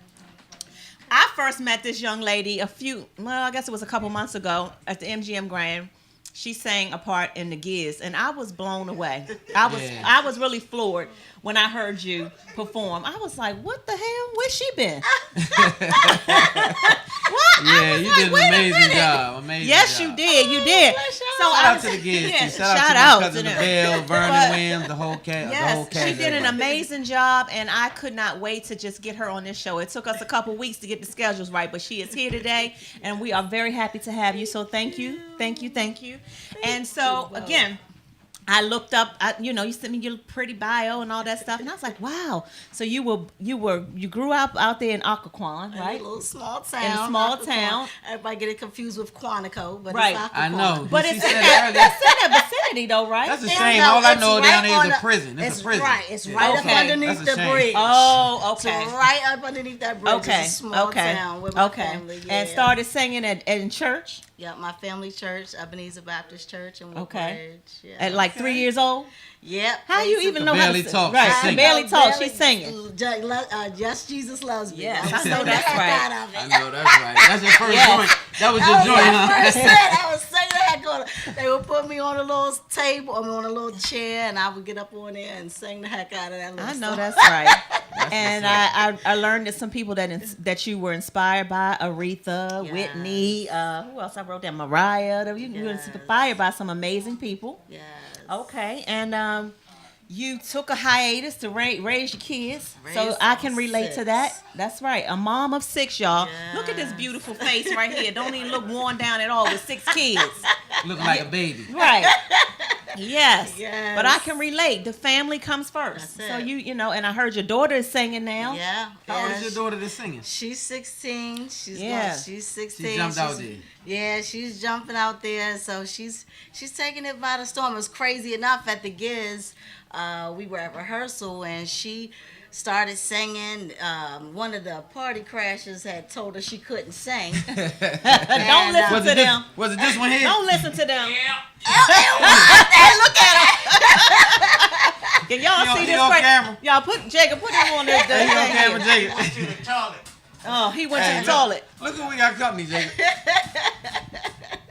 I first met this young lady I guess it was a couple months ago at the MGM Grand. She sang a part in The Giz, and I was blown away. I was really floored when I heard you perform. I was like, what the hell? Where's she been? What? Yeah, you did an amazing job. Yes, you did. You did. So Shout out to the Giz. Shout out to my cousin Bell, Vernon Williams, the whole cast. Yes, she did an amazing job, and I could not wait to just get her on this show. It took us a couple weeks to get the schedules right, but she is here today, and we are very happy to have you. So thank you. And so again, I looked up, you sent me your pretty bio and all that stuff, and I was like, wow. So you grew up out there in Occoquan, right? A little small town. In a small Occoquan. town. Everybody get it confused with Quantico, but right. it's Occoquan. I know. But it's in that vicinity, though, right? That's a shame. All I know down there is a prison. It's a prison. Right. It's right up underneath the bridge. Oh, okay. So right up underneath that bridge. Okay. It's a small town with my family. Yeah. And started singing in church. Yeah, my family church, Ebenezer Baptist Church in Woodbridge. Yeah. At like 3 years old? Yep. How you even know how to talk? Right, She's barely talk. She's singing. Just Jesus loves me. Yes, I know that's right. I know that's right. That's your first joint. That was your joint, huh? I was saying that. They would put me on a little table, on a little chair, and I would get up on there and sing the heck out of that little I know song. that's right. And I learned that some people that you were inspired by, Aretha, Whitney, who else I wrote down? Mariah. You were inspired by some amazing people. Yes. Okay, and you took a hiatus to raise your kids, so I can relate to that. That's right, a mom of 6, y'all. Yes. Look at this beautiful face right here. Don't even look worn down at all with 6 kids. Looking like a baby. Right. Yes. But I can relate. The family comes first. So you know, and I heard your daughter is singing now. Yeah. How old is your daughter that's singing? She's 16. She's 16. She jumped out there. Yeah, she's jumping out there. So she's taking it by the storm. It was crazy enough at the Giz. We were at rehearsal and she started singing. One of the party crashers had told her she couldn't sing. Don't listen to them. Was it this one here? Don't listen to them. Yeah. Look at her. Can y'all see this? Camera. Y'all put him on the camera, Jacob. Went to the toilet. Oh, he went to the toilet. Look who we got company, Jacob.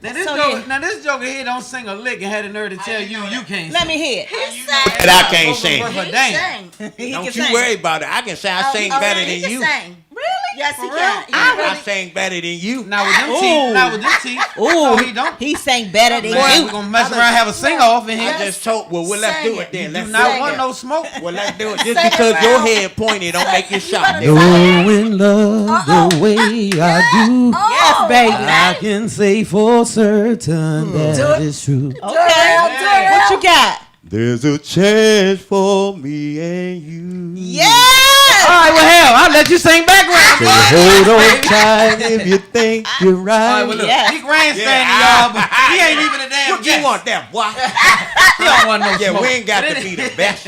Now this joker here don't sing a lick and had the nerve to tell you can't sing. Let me hear. He sang. But I can't sing. He Don't can you sing. worry about it. I can sing. I sing better than He you. can sing. Really? Yes, he For can. real? I sing better than you. Now with them teeth. Ooh, No, he don't. he sang better than Boy, you. we're gonna mess around and have a sing off in here. I just told. Well, let's do it then. You Let's do not do want it. no smoke. Well, let's do it. Just because your head pointed don't make it sharp. Knowing love the way I do. Yes, baby. I can say for certain that is true. Okay. What you got? There's a chance for me and you. Yes. All right, well, hell, I'll let you sing background. So hold on tight if you think you're All right. right, well, look, Yes. he grandstanding, y'all, but he ain't even a damn What you want that, boy? He don't want no Yeah, smoke. we ain't got to be the best.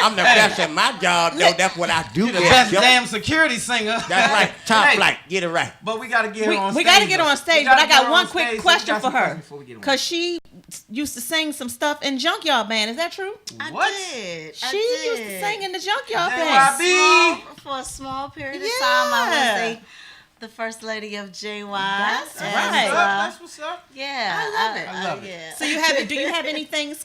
I'm the best at my job, though. That's what I do. You the best damn security singer. That's right. Top Hey, flight. Get it right. But we got to get her on stage. We got to get her on stage, but I got one quick question for her. Because Because she used to sing some stuff in Junkyard Band. Is that true? What? She used to sing in the Junkyard That Band. YB. For a small period of time, I was the first lady of JY. That's and, right. That's what's up. Yeah, I love it. Yeah. So do you have anything?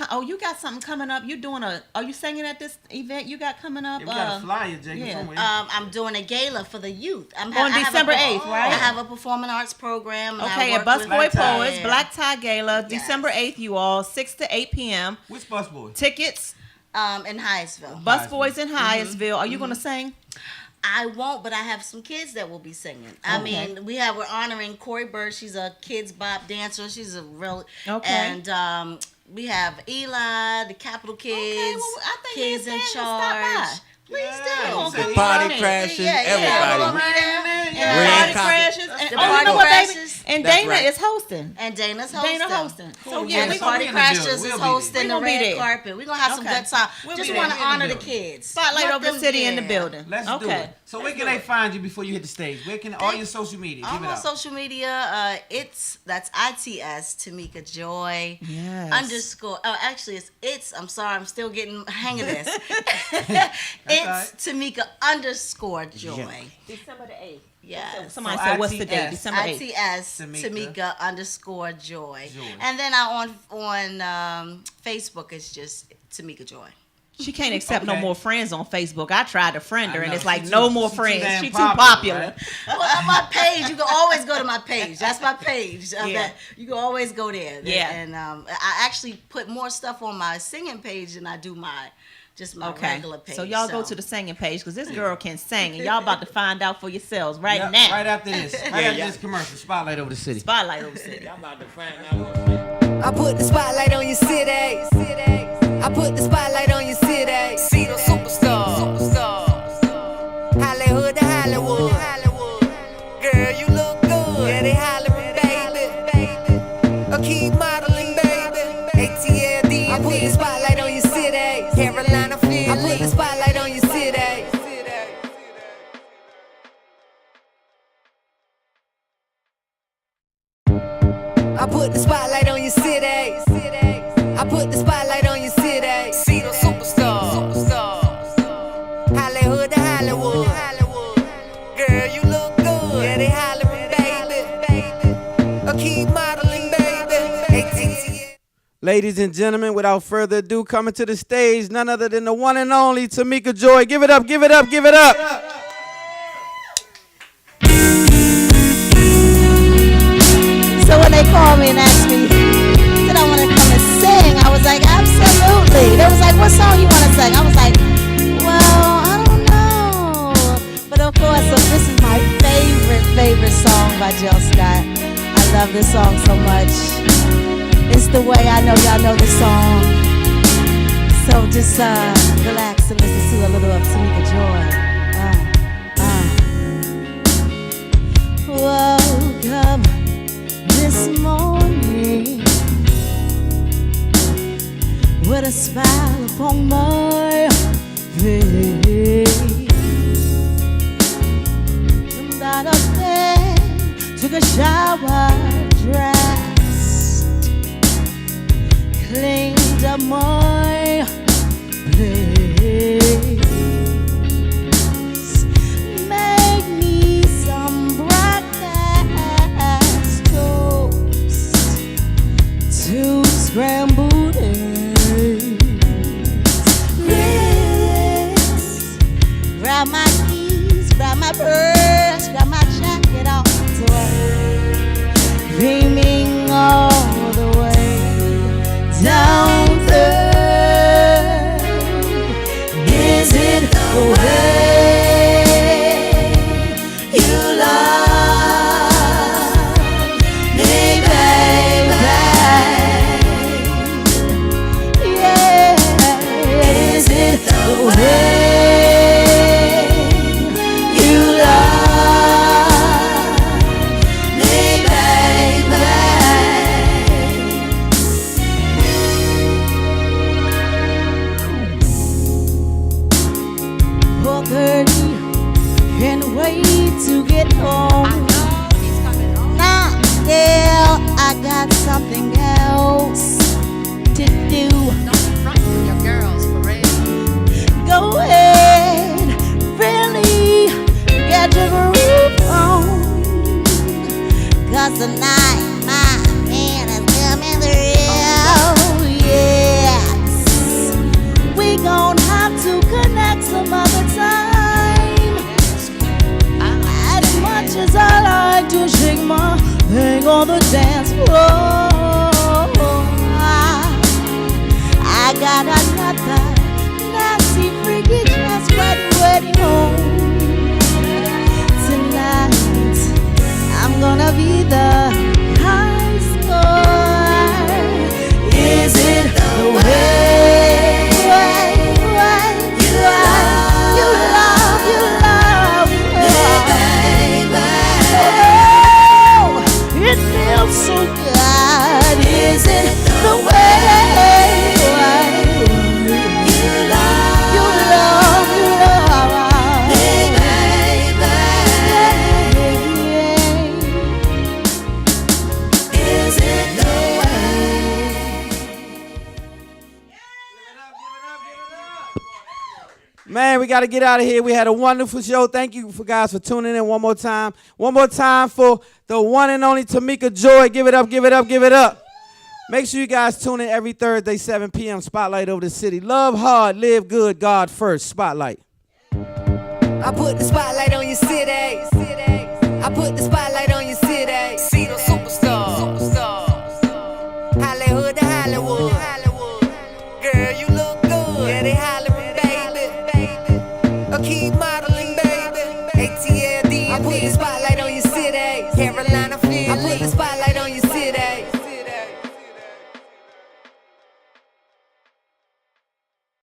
Oh, you got something coming up. You doing are you singing at this event you got coming up? Yeah, we got a flyer, Jacob. Yeah. I'm doing a gala for the youth. On December 8th, right? I have a performing arts program. Okay, at Busboy Poets, Black Tie Gala, December 8th, you all, 6 to 8 p.m. Which Busboy? Tickets? In Hyattsville. Busboys in Hyattsville. Are you going to sing? I won't, but I have some kids that will be singing. I mean, we're honoring Corey Bird. She's a kids bop dancer. She's a real and we have Eli, the Capital Kids, I think Kids in Charge. Please do. The Party Crashers, everybody. Party Crashers. The Party Crashers. And Dana is hosting. And Dana's hosting. So yeah, the Party Crashers is hosting the red carpet. We're going to have some good time. Just want to honor the kids. Spotlight over the city in the building. Let's do it. So where can they find you before you hit the stage? Where can all your social media? All my social media, that's ITS Tamika Joy. Yes. _ actually it's I'm sorry, I'm still getting hang of this. It's Tamika _ Joy. December the 8th. Yes. Somebody said, what's the date? December 8th. ITS Tamika _ Joy. And then on Facebook, it's just Tamika Joy. She can't accept no more friends on Facebook. I tried to friend her, and it's like no more friends. She's too popular. Right? Well, on my page, you can always go to my page. That's my page. You can always go there. Yeah. And I actually put more stuff on my singing page than I do my regular page. So y'all go to the singing page because this girl can sing, and y'all about to find out for yourselves now. Right after this. Right after this commercial. Spotlight over the city. Spotlight over the city. Y'all about to find out. I put the spotlight on your city. I put the spotlight on your city. See the superstars. Hollywood to Hollywood. Girl, you look good. Yeah, they hollering, baby. I keep modeling, baby. ATL, I put the spotlight on your city. Carolina, Philly. I put the spotlight on your city. I put the spotlight on your city. I put the spotlight on your city. See the superstars. Hollywood to Hollywood. Girl, you look good. Yeah, they hollering, baby. I keep modeling, baby. Ladies and gentlemen, without further ado, coming to the stage, none other than the one and only Tamika Joy. Give it up, give it up, give it up. So when they called me and asked me, did I want to come and sing, I was like, absolutely. They was like, what song you want to sing? I was like, well, I don't know. But of course, this is my favorite song by Jill Scott. I love this song so much. It's the way I know y'all know the song. So just relax and listen to a little of Tamika Joy. Welcome this morning with a smile upon my face. Jumped out of bed, took a shower, dressed, cleaned up my place, made me some breakfast toast, 2 scrambled eggs. Yes, grab my keys, grab my purse, grab my jacket off the way, beaming all the way down there. Is it the way you love me, baby? Yeah, is it the way you love me, baby? 4:30, can't wait to get home. I know he's coming home. Nah, yeah, I got something else to do. Don't be front with your girls, for real. Go ahead, really get your groove on. 'cause tonight my man is coming through. Yes, we gon' have to connect some other time. As much as I like to shake my thing on the dance floor, I got another nasty freaky dress ready home. Tonight I'm gonna be the high score. Is it the way you love, oh, it feels so good. Is it the way Man, we got to get out of here. We had a wonderful show. Thank you for guys for tuning in one more time. One more time for the one and only Tamika Joy. Give it up, give it up, give it up. Make sure you guys tune in every Thursday, 7 p.m. Spotlight over the city. Love hard, live good, God first. Spotlight. I put the spotlight on your city. I put the spotlight on your city.